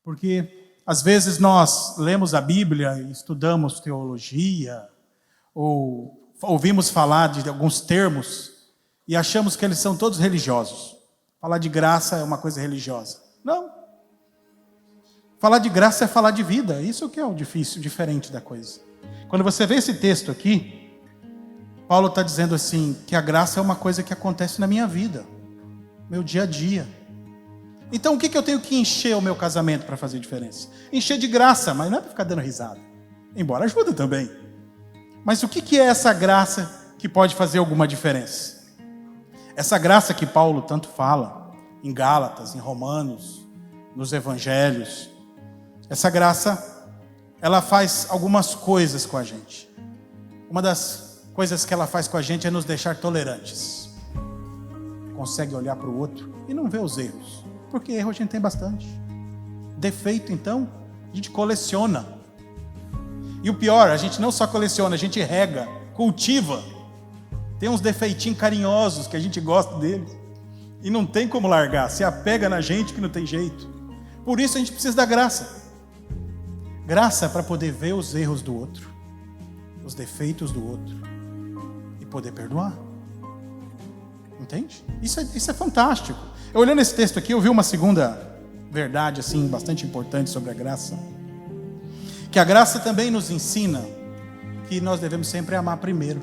Porque às vezes nós lemos a Bíblia, estudamos teologia, ou ouvimos falar de alguns termos e achamos que eles são todos religiosos. Falar de graça é uma coisa religiosa. Não. Falar de graça é falar de vida. Isso que é o difícil, diferente da coisa. Quando você vê esse texto aqui, Paulo está dizendo assim, que a graça é uma coisa que acontece na minha vida, meu dia a dia. Então o que eu tenho que encher o meu casamento para fazer diferença? Encher de graça, mas não é para ficar dando risada. Embora ajude também. Mas o que é essa graça que pode fazer alguma diferença? Essa graça que Paulo tanto fala, em Gálatas, em Romanos, nos Evangelhos, essa graça, ela faz algumas coisas com a gente. Uma das coisas que ela faz com a gente é nos deixar tolerantes. Consegue olhar para o outro e não ver os erros. Porque erro a gente tem bastante. Defeito, então, a gente coleciona. E o pior, a gente não só coleciona, a gente rega, cultiva. Tem uns defeitinhos carinhosos que a gente gosta deles. E não tem como largar. Se apega na gente que não tem jeito. Por isso a gente precisa da graça. Graça para poder ver os erros do outro, os defeitos do outro e poder perdoar. Entende? Isso é fantástico. Eu olhando esse texto aqui, eu vi uma segunda verdade assim, bastante importante sobre a graça. Que a graça também nos ensina que nós devemos sempre amar primeiro.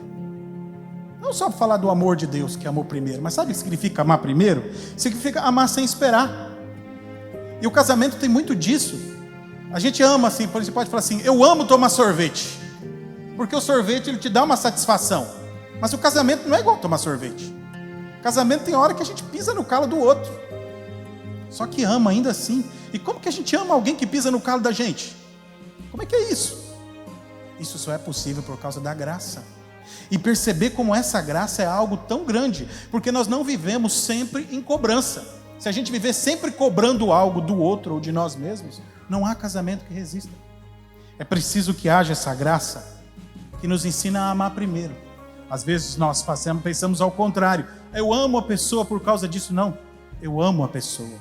Não só falar do amor de Deus, que amou primeiro, mas sabe o que significa amar primeiro? Significa amar sem esperar. E o casamento tem muito disso. A gente ama assim, por exemplo, pode falar assim, eu amo tomar sorvete. Porque o sorvete ele te dá uma satisfação. Mas o casamento não é igual tomar sorvete. O casamento tem hora que a gente pisa no calo do outro. Só que ama ainda assim. E como que a gente ama alguém que pisa no calo da gente? Como é que é isso? Isso só é possível por causa da graça. E perceber como essa graça é algo tão grande. Porque nós não vivemos sempre em cobrança. Se a gente viver sempre cobrando algo do outro ou de nós mesmos, não há casamento que resista. É preciso que haja essa graça que nos ensina a amar primeiro. Às vezes nós pensamos ao contrário. Eu amo a pessoa por causa disso. Não. Eu amo a pessoa.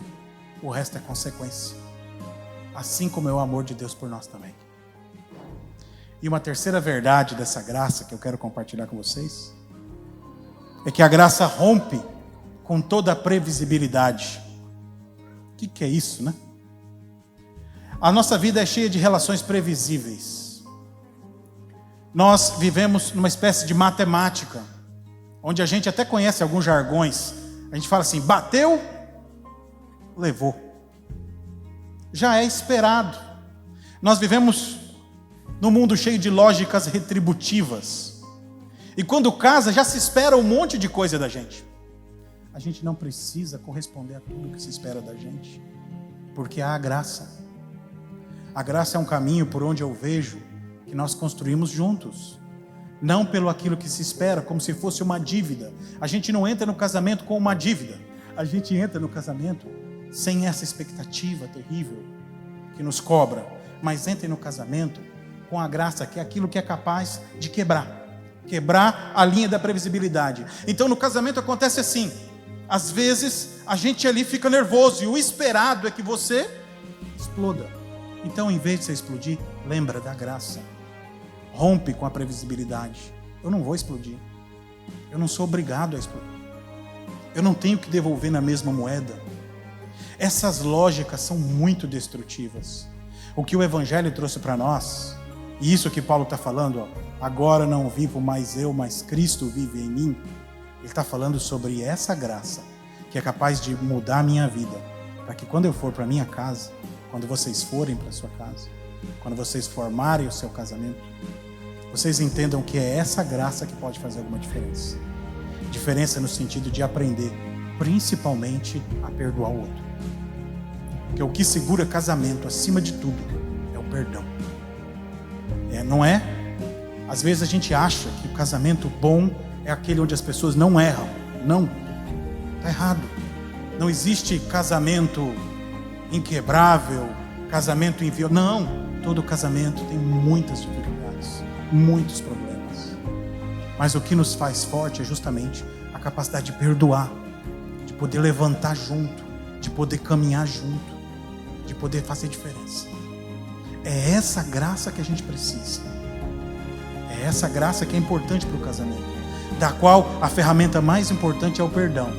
O resto é consequência. Assim como é o amor de Deus por nós também. E uma terceira verdade dessa graça que eu quero compartilhar com vocês é que a graça rompe com toda a previsibilidade. O que é isso, né? A nossa vida é cheia de relações previsíveis. Nós vivemos numa espécie de matemática, onde a gente até conhece alguns jargões. A gente fala assim, bateu, levou. Já é esperado. Nós vivemos num mundo cheio de lógicas retributivas. E quando casa, já se espera um monte de coisa da gente. A gente não precisa corresponder a tudo que se espera da gente, porque há a graça. A graça é um caminho por onde eu vejo que nós construímos juntos. Não pelo aquilo que se espera, como se fosse uma dívida. A gente não entra no casamento com uma dívida. A gente entra no casamento sem essa expectativa terrível que nos cobra. Mas entra no casamento com a graça, que é aquilo que é capaz de quebrar a linha da previsibilidade. Então no casamento acontece assim. Às vezes a gente ali fica nervoso e o esperado é que você exploda. Então, em vez de você explodir, lembra da graça. Rompe com a previsibilidade. Eu não vou explodir. Eu não sou obrigado a explodir. Eu não tenho que devolver na mesma moeda. Essas lógicas são muito destrutivas. O que o Evangelho trouxe para nós, e isso que Paulo está falando, agora não vivo mais eu, mas Cristo vive em mim. Ele está falando sobre essa graça, que é capaz de mudar a minha vida, para que quando eu for para a minha casa, quando vocês forem para a sua casa, quando vocês formarem o seu casamento, vocês entendam que é essa graça que pode fazer alguma diferença. Diferença no sentido de aprender, principalmente, a perdoar o outro. Porque o que segura casamento, acima de tudo, é o perdão. Não é? Às vezes a gente acha que o casamento bom é aquele onde as pessoas não erram. Não, está errado. Não existe casamento inquebrável, casamento inviolável. Não, todo casamento tem muitas dificuldades, muitos problemas. Mas o que nos faz forte é justamente a capacidade de perdoar, de poder levantar junto, de poder caminhar junto, de poder fazer diferença. É essa graça que a gente precisa. É essa graça que é importante para o casamento, da qual a ferramenta mais importante é o perdão.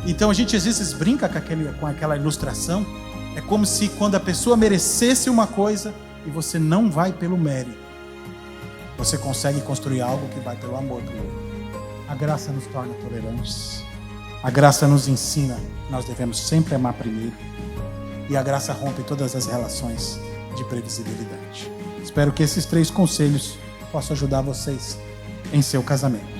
Então a gente às vezes brinca com aquela ilustração. É como se quando a pessoa merecesse uma coisa e você não vai pelo mérito, você consegue construir algo que vai pelo amor do outro. A graça nos torna tolerantes. A graça nos ensina que nós devemos sempre amar primeiro. E a graça rompe todas as relações de previsibilidade. Espero que esses 3 conselhos possam ajudar vocês em seu casamento.